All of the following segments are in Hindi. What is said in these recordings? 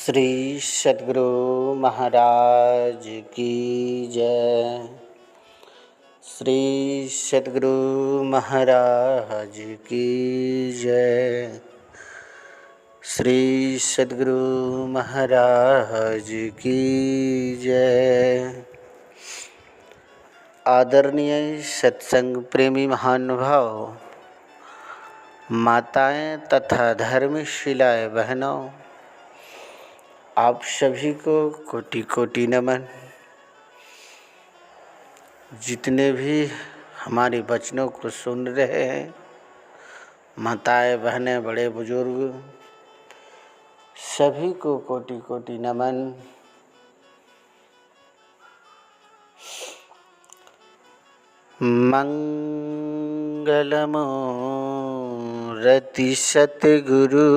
श्री सद्गुरु महाराज की जय। श्री सद्गुरु महाराज की जय। श्री सद्गुरु महाराज की जय। आदरणीय सत्संग प्रेमी महानुभाव, माताएं तथा धर्मशिलाएं बहनों, आप सभी को कोटि कोटि नमन। जितने भी हमारे वचनों को सुन रहे हैं, माताएं बहनें बड़े बुजुर्ग, सभी को कोटि कोटि नमन। मंगलमूर्ति सतगुरु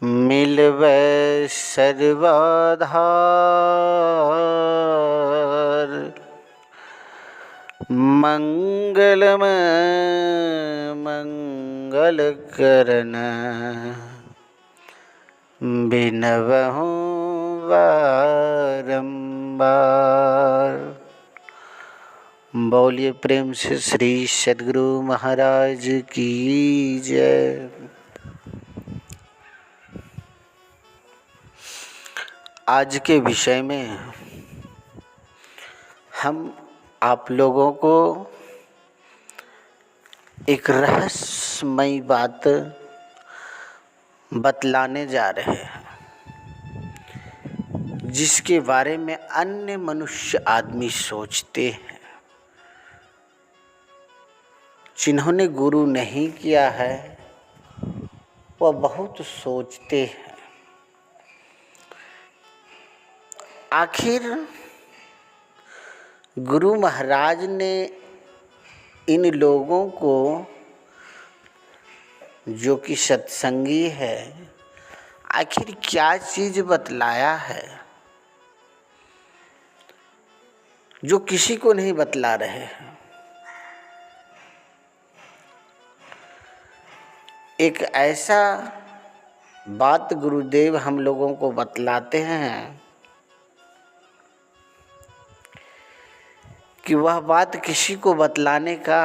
मिलवै सर्वाधार। मंगलमय मंगल करन बिनवहु बारंबार। बोलिए प्रेम से श्री सद्गुरु महाराज की जय। आज के विषय में हम आप लोगों को एक रहस्यमयी बात बतलाने जा रहे हैं, जिसके बारे में अन्य मनुष्य आदमी सोचते हैं। जिन्होंने गुरु नहीं किया है वह बहुत सोचते हैं। आखिर गुरु महाराज ने इन लोगों को, जो कि सत्संगी है, आखिर क्या चीज़ बतलाया है जो किसी को नहीं बतला रहे हैं। एक ऐसा बात गुरुदेव हम लोगों को बतलाते हैं कि वह बात किसी को बतलाने का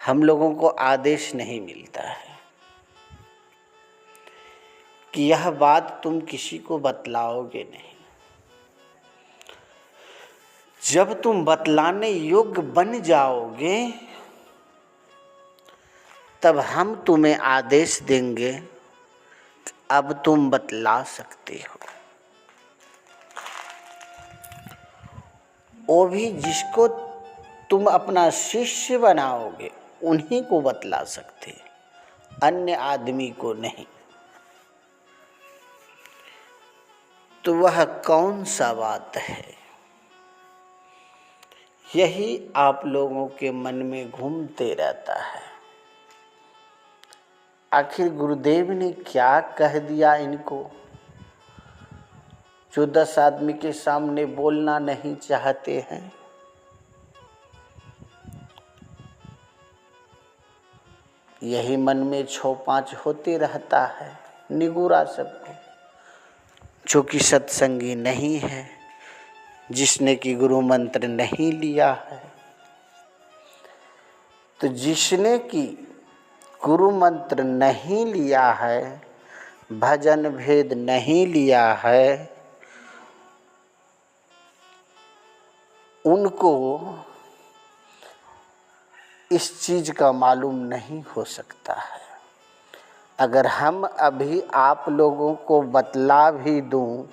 हम लोगों को आदेश नहीं मिलता है कि यह बात तुम किसी को बतलाओगे नहीं। जब तुम बतलाने योग्य बन जाओगे तब हम तुम्हें आदेश देंगे कि अब तुम बतला सकते हो। वो भी जिसको तुम अपना शिष्य बनाओगे उन्हीं को बतला सकते, अन्य आदमी को नहीं। तो वह कौन सा बात है, यही आप लोगों के मन में घूमते रहता है। आखिर गुरुदेव ने क्या कह दिया इनको, जो 10 आदमी के सामने बोलना नहीं चाहते हैं। यही मन में 6-5 होते रहता है निगूरा सबको, जो कि सत्संगी नहीं है, जिसने कि गुरु मंत्र नहीं लिया है। तो जिसने कि गुरु मंत्र नहीं लिया है, भजन भेद नहीं लिया है, उनको इस चीज़ का मालूम नहीं हो सकता है। अगर हम अभी आप लोगों को बतला भी दूं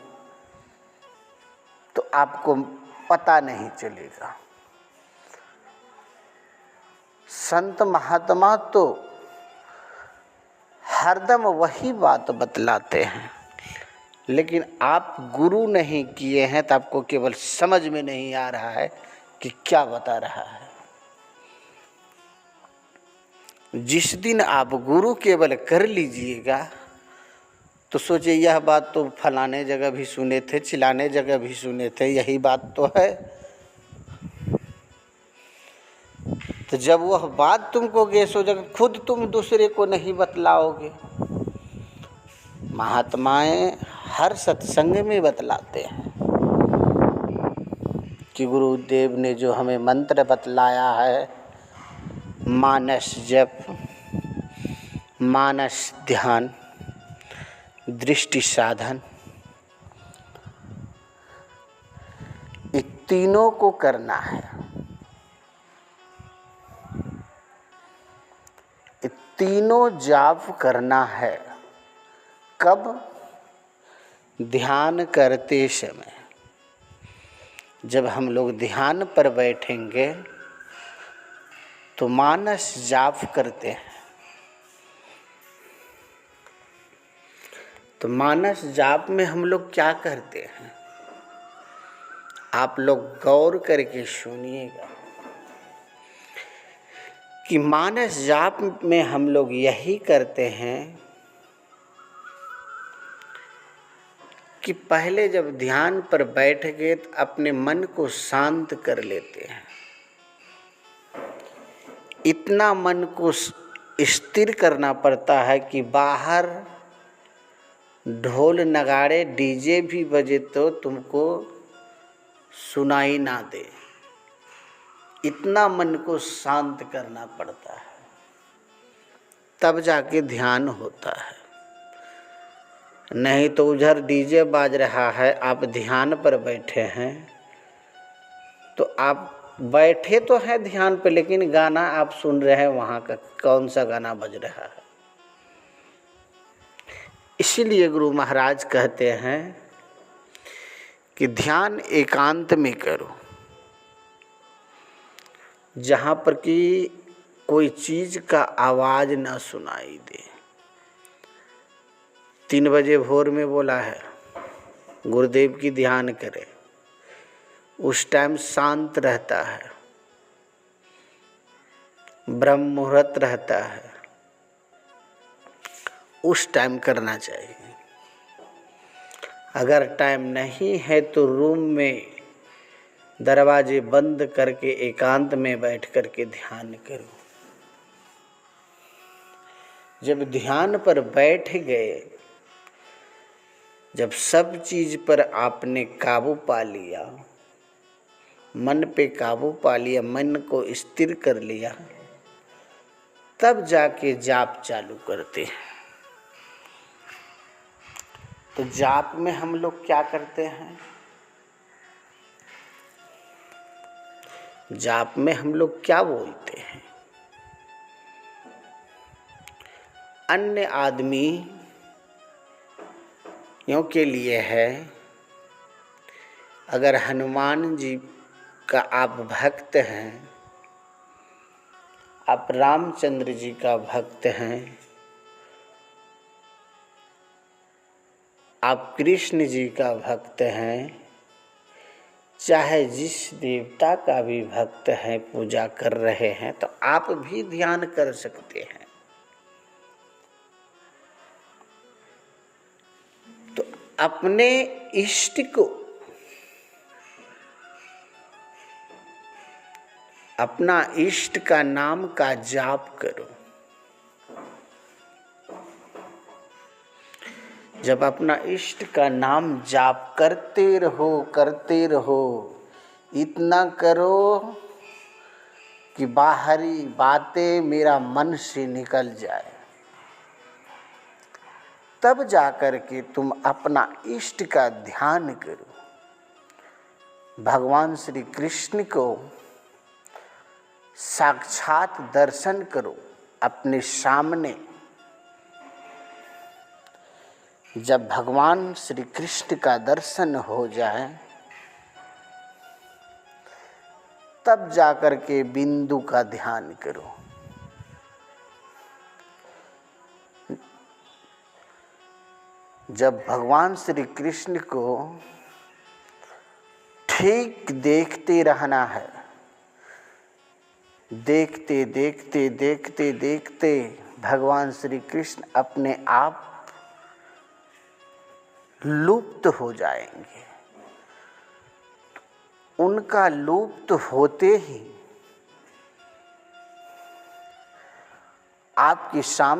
तो आपको पता नहीं चलेगा। संत महात्मा तो हरदम वही बात बतलाते हैं, लेकिन आप गुरु नहीं किए हैं तो आपको केवल समझ में नहीं आ रहा है कि क्या बता रहा है। जिस दिन आप गुरु केवल कर लीजिएगा तो सोचिए यह बात तो फलाने जगह भी सुने थे, चिलाने जगह भी सुने थे, यही बात तो है। तो जब वह बात तुमको गैस हो जाएगा, खुद तुम दूसरे को नहीं बतलाओगे महात्माएं हर सत्संग में बतलाते हैं कि गुरुदेव ने जो हमें मंत्र बतलाया है, मानस जप, मानस ध्यान, दृष्टि साधन, ये तीनों को करना है। ये तीनों जाप करना है। कब? ध्यान करते समय। जब हम लोग ध्यान पर बैठेंगे तो मानस जाप करते हैं। तो मानस जाप में हम लोग क्या करते हैं, आप लोग गौर करके सुनिएगा कि मानस जाप में हम लोग यही करते हैं कि पहले जब ध्यान पर बैठ गए तो अपने मन को शांत कर लेते हैं। इतना मन को स्थिर करना पड़ता है कि बाहर ढोल नगाड़े डीजे भी बजे तो तुमको सुनाई ना दे। इतना मन को शांत करना पड़ता है, तब जाके ध्यान होता है। नहीं तो उधर डीजे बाज रहा है, आप ध्यान पर बैठे हैं, तो आप बैठे तो हैं ध्यान पे, लेकिन गाना आप सुन रहे हैं, वहाँ का कौन सा गाना बज रहा है। इसीलिए गुरु महाराज कहते हैं कि ध्यान एकांत में करो, जहाँ पर कि कोई चीज़ का आवाज़ ना सुनाई दे। 3 बजे भोर में बोला है गुरुदेव की ध्यान करें, उस टाइम शांत रहता है, ब्रह्म मुहूर्त रहता है, उस टाइम करना चाहिए। अगर टाइम नहीं है तो रूम में दरवाजे बंद करके एकांत में बैठ करके ध्यान करो। जब ध्यान पर बैठ गए, जब सब चीज पर आपने काबू पा लिया, मन पे काबू पा लिया, मन को स्थिर कर लिया, तब जाके जाप चालू करते हैं। तो जाप में हम लोग क्या करते हैं, जाप में हम लोग क्या बोलते हैं। अन्य आदमियों के लिए है, अगर हनुमान जी का आप भक्त हैं, आप रामचंद्र जी का भक्त हैं, आप कृष्ण जी का भक्त हैं, चाहे जिस देवता का भी भक्त है, पूजा कर रहे हैं, तो आप भी ध्यान कर सकते हैं। तो अपने इष्ट को, अपना इष्ट का नाम का जाप करो। जब अपना इष्ट का नाम जाप करते रहो, इतना करो कि बाहरी बातें मेरा मन से निकल जाए, तब जाकर के तुम अपना इष्ट का ध्यान करो। भगवान श्री कृष्ण को साक्षात दर्शन करो अपने सामने। जब भगवान श्री कृष्ण का दर्शन हो जाए, तब जाकर के बिंदु का ध्यान करो। जब भगवान श्री कृष्ण को ठीक देखते रहना है, देखते देखते देखते देखते भगवान श्री कृष्ण अपने आप लुप्त हो जाएंगे। उनका लुप्त होते ही आपके सामने